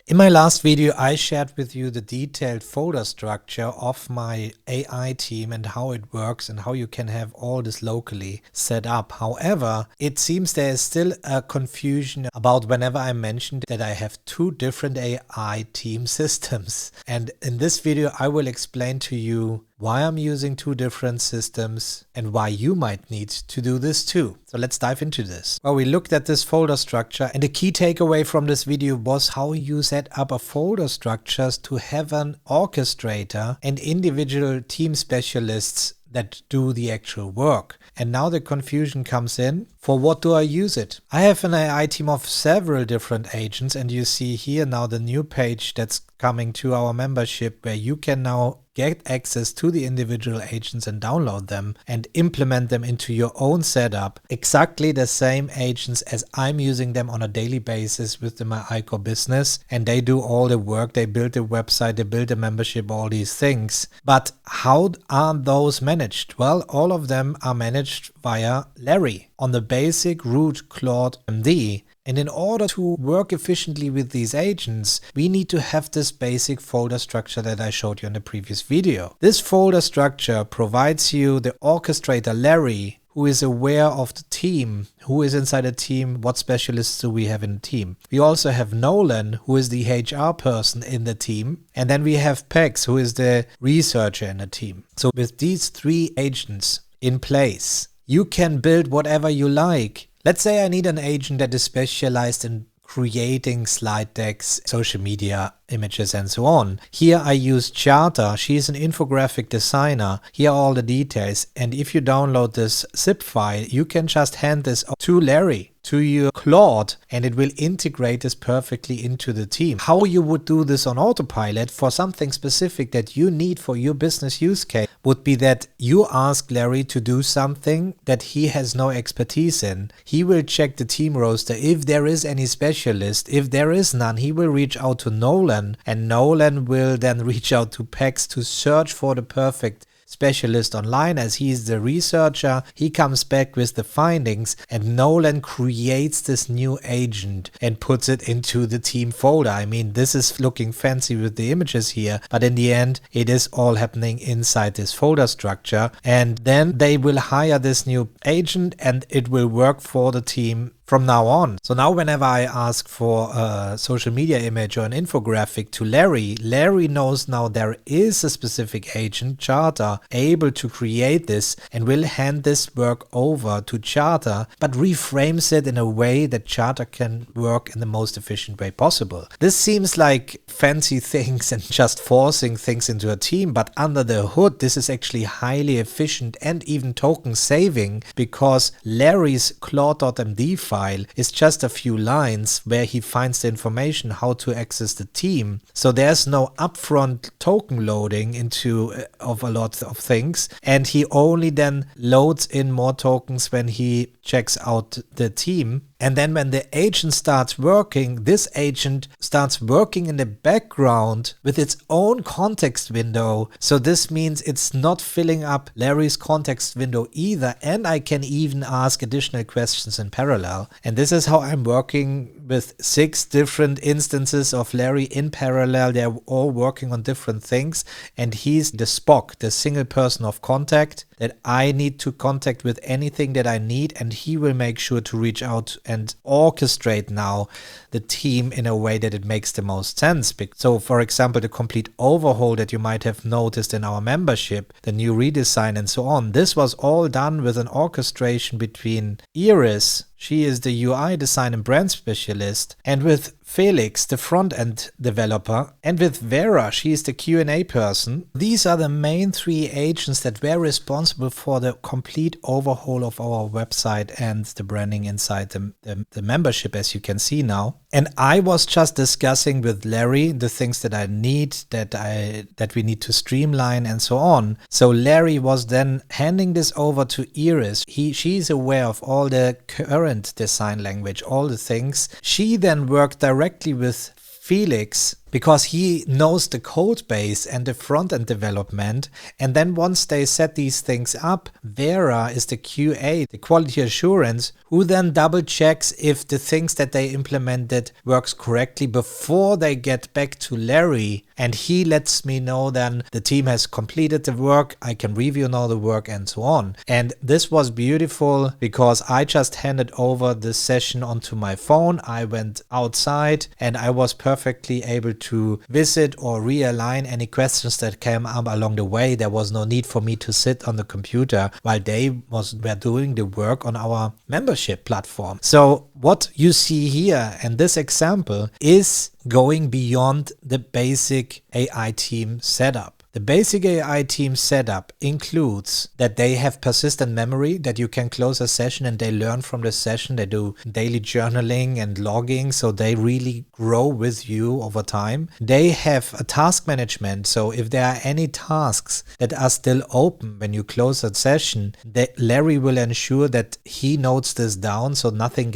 In my last video, I shared with you the detailed folder structure of my AI team and how it works and how you can have all this locally set up. However, it seems there is still a confusion about whenever I mentioned that I have two different AI team systems. And in this video, I will explain to you why I'm using two different systems and why you might need to do this too. So let's dive into this. Well, we looked at this folder structure, and the key takeaway from this video was how you set up a folder structures to have an orchestrator and individual team specialists that do the actual work. And now the confusion comes in. For what do I use it? I have an AI team of several different agents, and you see here now the new page that's coming to our membership where you can now get access to the individual agents and download them and implement them into your own setup. Exactly the same agents as I'm using them on a daily basis with the myICOR business, and they do all the work. They build the website, they build the membership, all these things. But how are those managed? Well, all of them are managed via Larry on the basic root Claude MD. And in order to work efficiently with these agents, we need to have this basic folder structure that I showed you in the previous video. This folder structure provides you the orchestrator Larry, who is aware of the team, who is inside the team, what specialists do we have in the team. We also have Nolan, who is the HR person in the team. And then we have Pax, who is the researcher in the team. So with these three agents in place, you can build whatever you like. Let's say I need an agent that is specialized in creating slide decks, social media images, and so on. Here I use Charta. She's an infographic designer. Here are all the details. And if you download this zip file, you can just hand this to Larry, to your Claude, and it will integrate this perfectly into the team. How you would do this on autopilot for something specific that you need for your business use case would be that you ask Larry to do something that he has no expertise in. He will check the team roster. If there is any specialist, if there is none, he will reach out to Nolan, and Nolan will then reach out to Pax to search for the perfect specialist online. As he is the researcher, he comes back with the findings, and Nolan creates this new agent and puts it into the team folder. I mean, this is looking fancy with the images here, but in the end, it is all happening inside this folder structure. And then they will hire this new agent, and it will work for the team from now on. So now whenever I ask for a social media image or an infographic to Larry, Larry knows now there is a specific agent, Charta, able to create this, and will hand this work over to Charta, but reframes it in a way that Charta can work in the most efficient way possible. This seems like fancy things and just forcing things into a team, but under the hood, this is actually highly efficient and even token saving, because Larry's Claude.md file is just a few lines where he finds the information how to access the team. So there's no upfront token loading into of a lot of things, and he only then loads in more tokens when he checks out the team. And then when the agent starts working, this agent starts working in the background with its own context window. So this means it's not filling up Larry's context window either. And I can even ask additional questions in parallel. And this is how I'm working with 6 different instances of Larry in parallel. They're all working on different things. And he's the Spock, the single person of contact that I need to contact with anything that I need. And he will make sure to reach out and orchestrate now the team in a way that it makes the most sense. So for example, the complete overhaul that you might have noticed in our membership, the new redesign and so on, this was all done with an orchestration between Iris, she is the UI design and brand specialist, and with Felix, the front-end developer, and with Vera, she is the Q&A person. These are the main 3 agents that were responsible for the complete overhaul of our website and the branding inside the membership, as you can see now. And I was just discussing with Larry the things that I need, that we need to streamline and so on. So Larry was then handing this over to Iris. She's aware of all the current design language, all the things. She then worked directly with Felix because he knows the code base and the front-end development. And then once they set these things up, Vera is the QA, the quality assurance, who then double checks if the things that they implemented works correctly before they get back to Larry. And he lets me know then the team has completed the work, I can review now the work and so on. And this was beautiful because I just handed over this session onto my phone. I went outside and I was perfectly able to visit or realign any questions that came up along the way. There was no need for me to sit on the computer while they were doing the work on our membership platform. So what you see here in this example is going beyond the basic AI team setup. The basic AI team setup includes that they have persistent memory, that you can close a session and they learn from the session. They do daily journaling and logging, so they really grow with you over time. They have a task management, so if there are any tasks that are still open when you close a session, Larry will ensure that he notes this down so nothing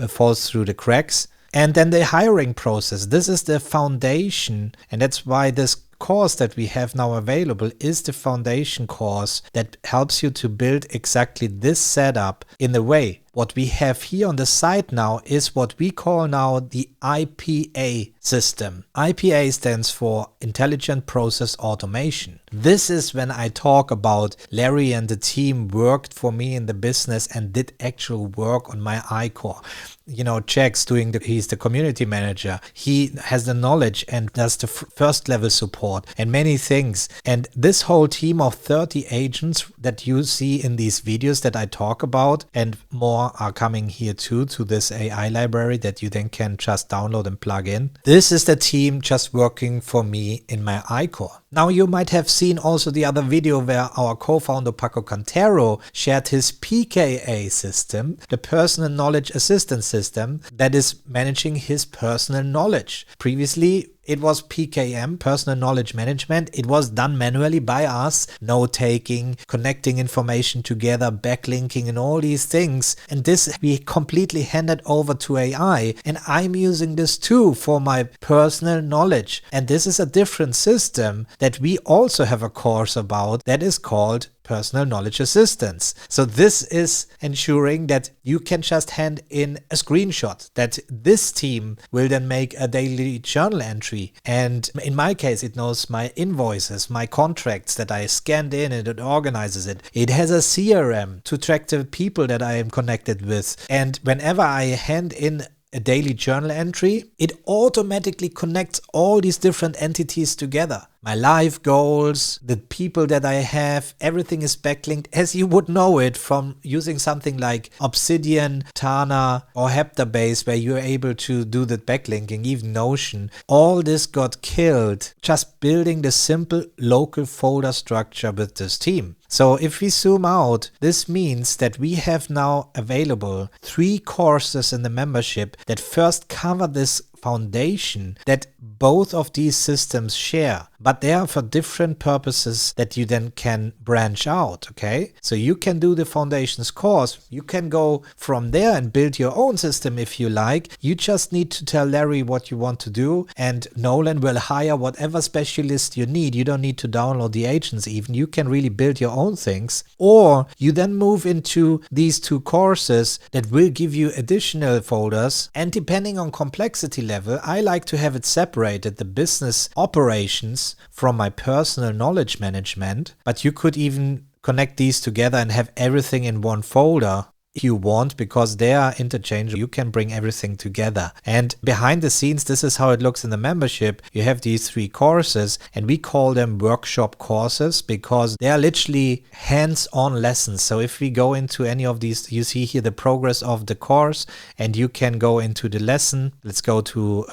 falls through the cracks. And then the hiring process. This is the foundation, and that's why this course that we have now available is the foundation course that helps you to build exactly this setup in the way. What we have here on the side now is what we call now the IPA system. IPA stands for Intelligent Process Automation. This is when I talk about Larry and the team worked for me in the business and did actual work on my ICOR. You know, checks he's the community manager. He has the knowledge and does the first level support and many things. And this whole team of 30 agents that you see in these videos that I talk about, and more are coming here too, to this AI library that you then can just download and plug in. This is the team just working for me in my ICOR. Now you might have seen also the other video where our co-founder Paco shared his PKA system, the Personal Knowledge Assistance System, that is managing his personal knowledge. Previously, it was PKM, Personal Knowledge Management. It was done manually by us, note-taking, connecting information together, backlinking and all these things. And this we completely handed over to AI. And I'm using this too for my personal knowledge. And this is a different system that we also have a course about that is called Personal Knowledge Assistance. So this is ensuring that you can just hand in a screenshot that this team will then make a daily journal entry. And in my case, it knows my invoices, my contracts that I scanned in, and it organizes it. It has a CRM to track the people that I am connected with. And whenever I hand in a daily journal entry, it automatically connects all these different entities together. My life goals, the people that I have, everything is backlinked as you would know it from using something like Obsidian, Tana or Heptabase, where you're able to do the backlinking, even Notion. All this got killed just building the simple local folder structure with this team. So if we zoom out, this means that we have now available 3 courses in the membership that first cover this foundation that both of these systems share, but they are for different purposes that you then can branch out, okay? So you can do the foundations course, you can go from there and build your own system if you like. You just need to tell Larry what you want to do, and Nolan will hire whatever specialist you need. You don't need to download the agents even, you can really build your own things. Or you then move into these 2 courses that will give you additional folders, and depending on complexity level, I like to have it separated, the business operations from my personal knowledge management, but you could even connect these together and have everything in one folder if you want, because they are interchangeable. You can bring everything together. And behind the scenes, this is how it looks in the membership. You have these 3 courses, and we call them workshop courses because they are literally hands-on lessons. So if we go into any of these, you see here the progress of the course, and you can go into the lesson. Let's go to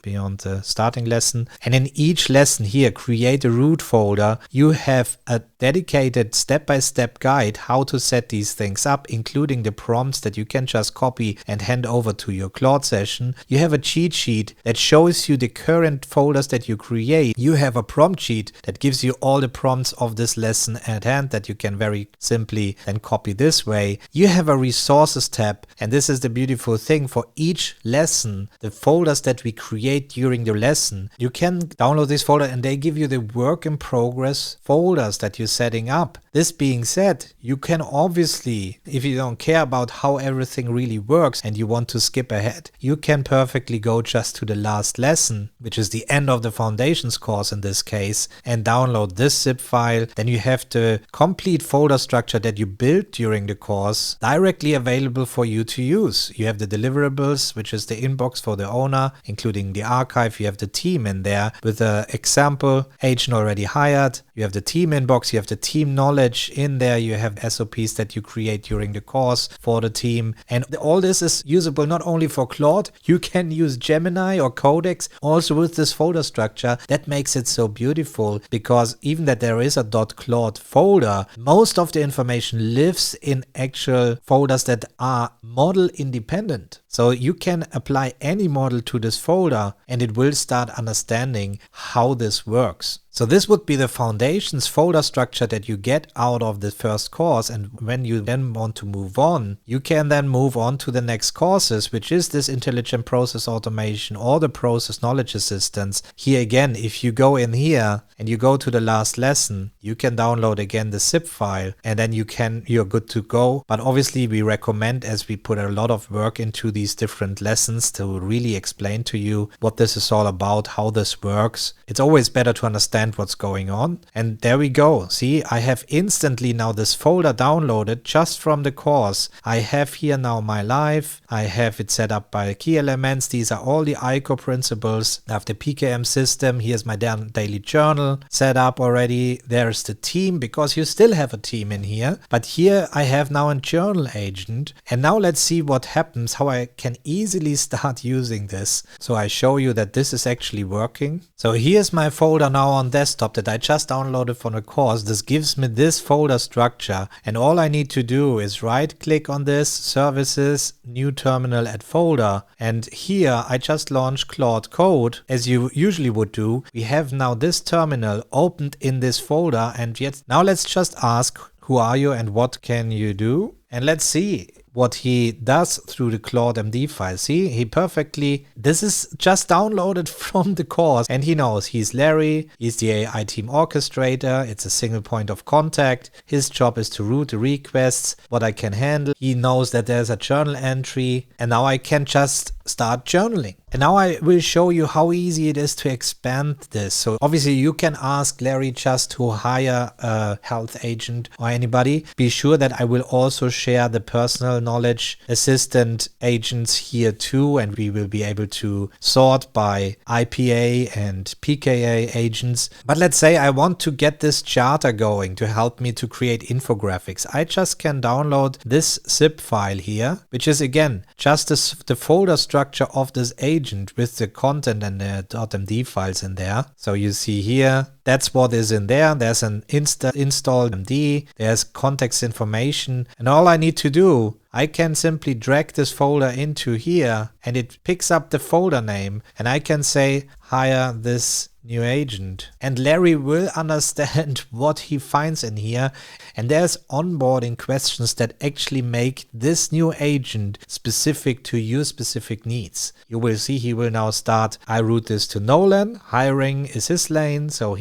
beyond the starting lesson. And in each lesson here, create a root folder. You have a dedicated step-by-step guide how to set these things up, including including the prompts that you can just copy and hand over to your Claude session. You have a cheat sheet that shows you the current folders that you create. You have a prompt sheet that gives you all the prompts of this lesson at hand that you can very simply then copy this way. You have a resources tab, and this is the beautiful thing. For each lesson, the folders that we create during the lesson, you can download this folder and they give you the work in progress folders that you're setting up. This being said, you can obviously, if you don't care about how everything really works and you want to skip ahead, you can perfectly go just to the last lesson, which is the end of the foundations course in this case, and download this zip file. Then you have the complete folder structure that you built during the course directly available for you to use. You have the deliverables, which is the inbox for the owner, including the archive. You have the team in there with the example agent already hired. You have the team inbox, you have the team knowledge in there, you have SOPs that you create during the course for the team. And all this is usable not only for Claude, you can use Gemini or Codex also with this folder structure. That makes it so beautiful, because even that there is a .claude folder, most of the information lives in actual folders that are model independent. So you can apply any model to this folder and it will start understanding how this works. So this would be the foundations folder structure that you get out of the first course, and when you then want to move on, you can then move on to the next courses, which is this intelligent process automation or the process knowledge assistance. Here again, if you go in here and you go to the last lesson, you can download again the zip file and then you're good to go. But obviously we recommend, as we put a lot of work into these different lessons to really explain to you what this is all about, how this works. It's always better to understand what's going on. And there we go. See, I have instantly now this folder downloaded just from the course. I have here now my life. I have it set up by key elements. These are all the ICOR principles. I have the PKM system. Here's my daily journal set up already. There's the team, because you still have a team in here. But here I have now a journal agent. And now let's see what happens, how I can easily start using this. So I show you that this is actually working. So here's my folder now on desktop that I just downloaded from the course. This gives me this folder structure, and all I need to do is right click on this, services, new terminal, add folder, and here I just launched Claude Code as you usually would do. We have now this terminal opened in this folder, and yet now let's just ask, who are you and what can you do? And let's see what he does through the Claude MD file. See, he perfectly, this is just downloaded from the course, and he knows he's Larry, he's the AI team orchestrator, it's a single point of contact, his job is to route the requests, what I can handle. He knows that there's a journal entry, and now I can just start journaling. And now I will show you how easy it is to expand this. So obviously you can ask Larry just to hire a health agent or anybody. Be sure that I will also share the personal knowledge assistant agents here too, and we will be able to sort by IPA and PKA agents. But let's say I want to get this Charta going to help me to create infographics. I just can download this zip file here, which is again just the folder structure of this agent with the content and the .md files in there. So you see here, that's what is in there. There's an installed MD, there's context information, and all I need to do, I can simply drag this folder into here and it picks up the folder name, and I can say hire this new agent, and Larry will understand what he finds in here. And there's onboarding questions that actually make this new agent specific to your specific needs. You will see he will now start, I route this to Nolan, hiring is his lane, so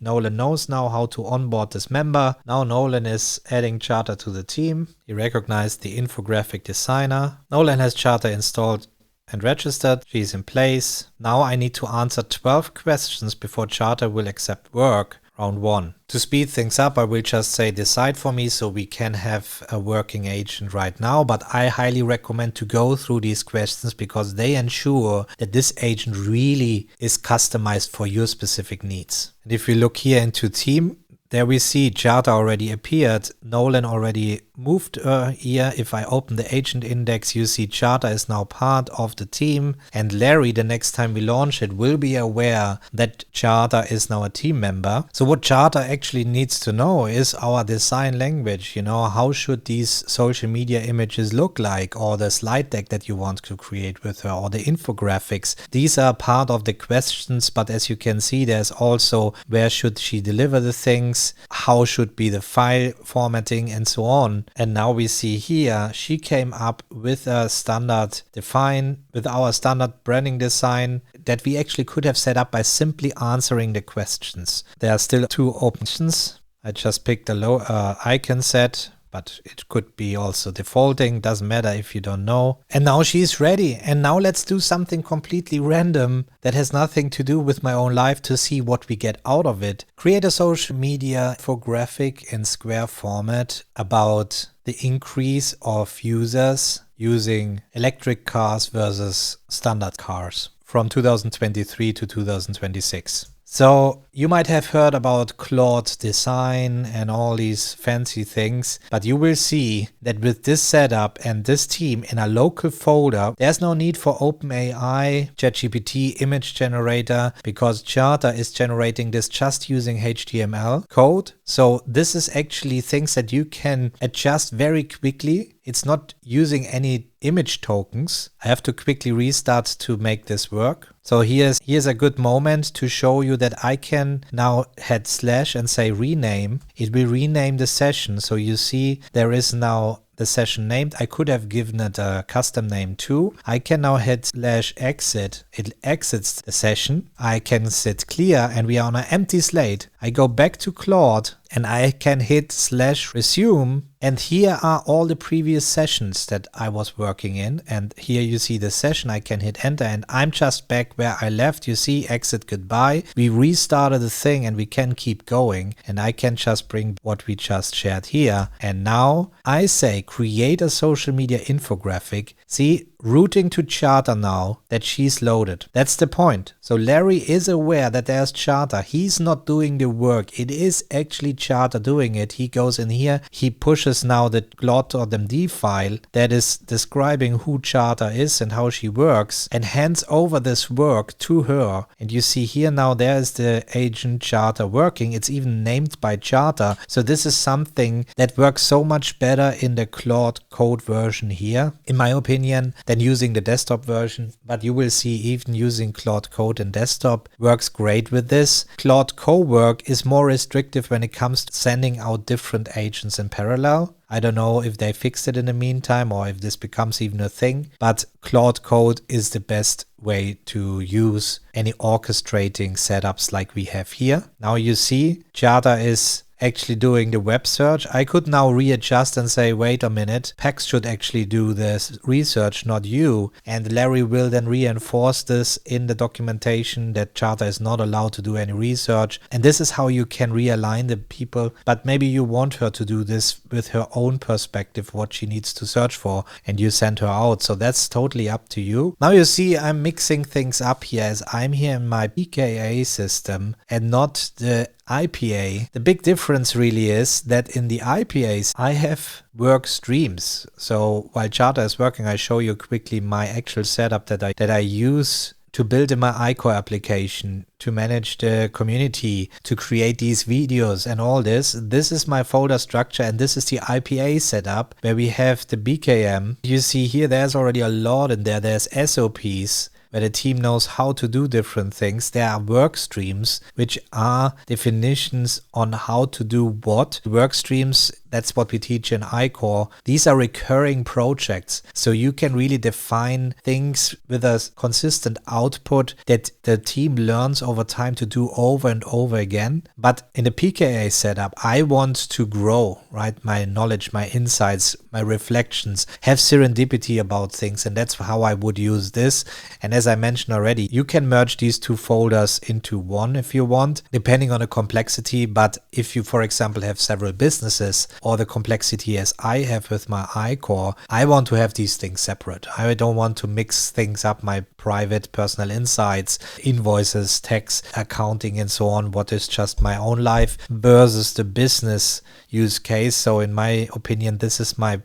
Nolan knows now how to onboard this member. Now Nolan is adding Charta to the team. He recognized the infographic designer. Nolan has Charta installed and registered. She's in place. Now I need to answer 12 questions before Charta will accept work. Round 1. To speed things up, I will just say decide for me so we can have a working agent right now, but I highly recommend to go through these questions because they ensure that this agent really is customized for your specific needs. And if we look here into team, there we see Charta already appeared, Nolan already moved here. If I open the agent index, you see Charta is now part of the team, and Larry, the next time we launch it, will be aware that Charta is now a team member. So what Charta actually needs to know is our design language. You know, how should these social media images look like, or the slide deck that you want to create with her, or the infographics. These are part of the questions, but as you can see, there's also where should she deliver the things, how should be the file formatting, and so on. And now we see here she came up with a standard define, with our standard branding design that we actually could have set up by simply answering the questions. There are still 2 options. I just picked a low icon set, but it could be also defaulting, doesn't matter if you don't know. And now she's ready. And now let's do something completely random that has nothing to do with my own life to see what we get out of it. Create a social media infographic in square format about the increase of users using electric cars versus standard cars from 2023 to 2026. So you might have heard about Claude design and all these fancy things, but you will see that with this setup and this team in a local folder, there's no need for OpenAI, ChatGPT image generator, because Charta is generating this just using HTML code. So this is actually things that you can adjust very quickly. It's not using any image tokens. I have to quickly restart to make this work. So here's a good moment to show you that I can now hit slash and say rename. It will rename the session. So you see there is now the session named. I could have given it a custom name too. I can now hit slash exit. It exits the session. I can hit clear and we are on an empty slate. I go back to Claude and I can hit slash resume. And here are all the previous sessions that I was working in. And here you see the session. I can hit enter and I'm just back where I left. You see exit goodbye. We restarted the thing and we can keep going. And I can just bring what we just shared here. And now I say create a social media infographic. See, routing to Charta now that she's loaded. That's the point. So Larry is aware that there's Charta. He's not doing the work. It is actually Charta doing it. He goes in here. He pushes now the Claude.md file that is describing who Charta is and how she works and hands over this work to her. And you see here now there is the agent Charta working. It's even named by Charta. So this is something that works so much better in the Claude Code version here, in my opinion, than using the desktop version. But you will see even using Claude Code in desktop works great with this. Claude Co-work is more restrictive when it comes to sending out different agents in parallel. I don't know if they fixed it in the meantime or if this becomes even a thing, but Claude Code is the best way to use any orchestrating setups like we have here. Now you see Charta is actually doing the web search. I could now readjust and say, wait a minute, Pax should actually do this research, not you. And Larry will then reinforce this in the documentation that Charta is not allowed to do any research. And this is how you can realign the people. But maybe you want her to do this with her own perspective, what she needs to search for, and you send her out. So that's totally up to you. Now you see I'm mixing things up here as I'm here in my PKA system and not the IPA. The big difference really is that in the IPAs I have work streams. So while Charta is working, I show you quickly my actual setup that I use to build in my ICOR application, to manage the community, to create these videos and all this. This is my folder structure and this is the IPA setup where we have the BKM. You see here there's already a lot in there. There's SOPs, where the team knows how to do different things. There are work streams, which are definitions on how to do what. Work streams, that's what we teach in ICOR. These are recurring projects. So you can really define things with a consistent output that the team learns over time to do over and over again. But in the PKA setup, I want to grow, right? My knowledge, my insights, my reflections, have serendipity about things. And that's how I would use this. And as I mentioned already, you can merge these two folders into one if you want, depending on the complexity. But if you, for example, have several businesses or the complexity as I have with my ICOR, I want to have these things separate. I don't want to mix things up, my private personal insights, invoices, tax, accounting, and so on, what is just my own life versus the business use case. So in my opinion, this is my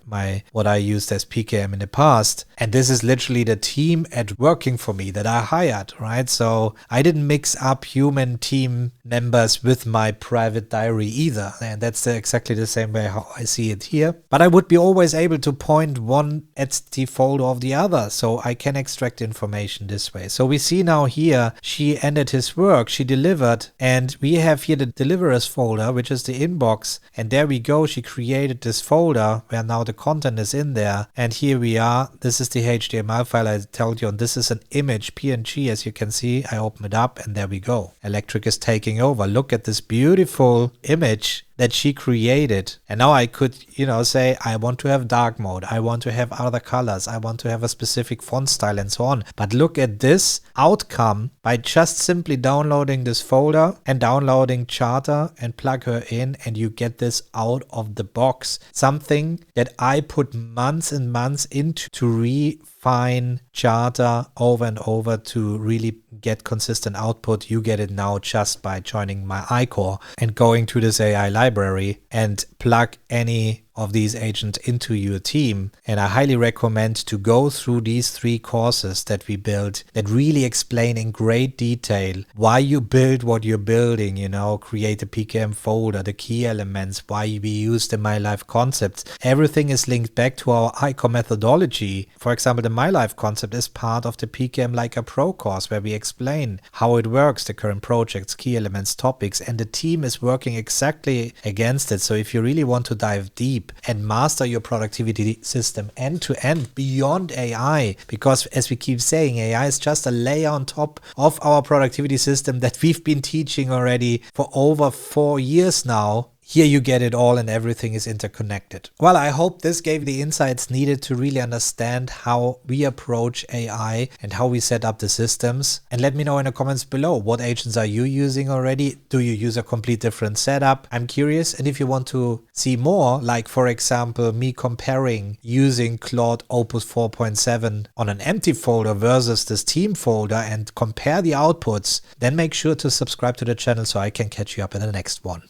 what I used as PKM in the past. And this is literally the team at working for me that I hired, right? So I didn't mix up human team members with my private diary either. And that's exactly the same way how I see it here. But I would be always able to point one entity folder of the other. So I can extract information this way. So we see now here, she ended his work, she delivered, and we have here the deliverers folder, which is the inbox. And there we go. She created this folder where now the content is in there. And here we are. This is the HTML file I told you. And this is an image PNG. As you can see, I open it up and there we go. Electric is taking over. Look at this beautiful image that she created. And now I could, say, I want to have dark mode. I want to have other colors. I want to have a specific font style and so on. But look at this outcome by just simply downloading this folder and downloading Charta and plug her in, and you get this out of the box. Something that I put months and months into to refine Charta over and over to really get consistent output. You get it now just by joining myICOR and going to this AI library and plug any of these agents into your team. And I highly recommend to go through these 3 courses that we built that really explain in great detail why you build what you're building, create a PKM folder, the key elements, why we use the MyLife concepts. Everything is linked back to our ICOR methodology. For example, the MyLife concept is part of the PKM Like a Pro course where we explain how it works, the current projects, key elements, topics, and the team is working exactly against it. So if you really want to dive deep and master your productivity system end to end beyond AI, because as we keep saying, AI is just a layer on top of our productivity system that we've been teaching already for over 4 years now. Here you get it all and everything is interconnected. Well, I hope this gave the insights needed to really understand how we approach AI and how we set up the systems. And let me know in the comments below, what agents are you using already? Do you use a complete different setup? I'm curious. And if you want to see more, like for example, me comparing using Claude Opus 4.7 on an empty folder versus this team folder and compare the outputs, then make sure to subscribe to the channel so I can catch you up in the next one.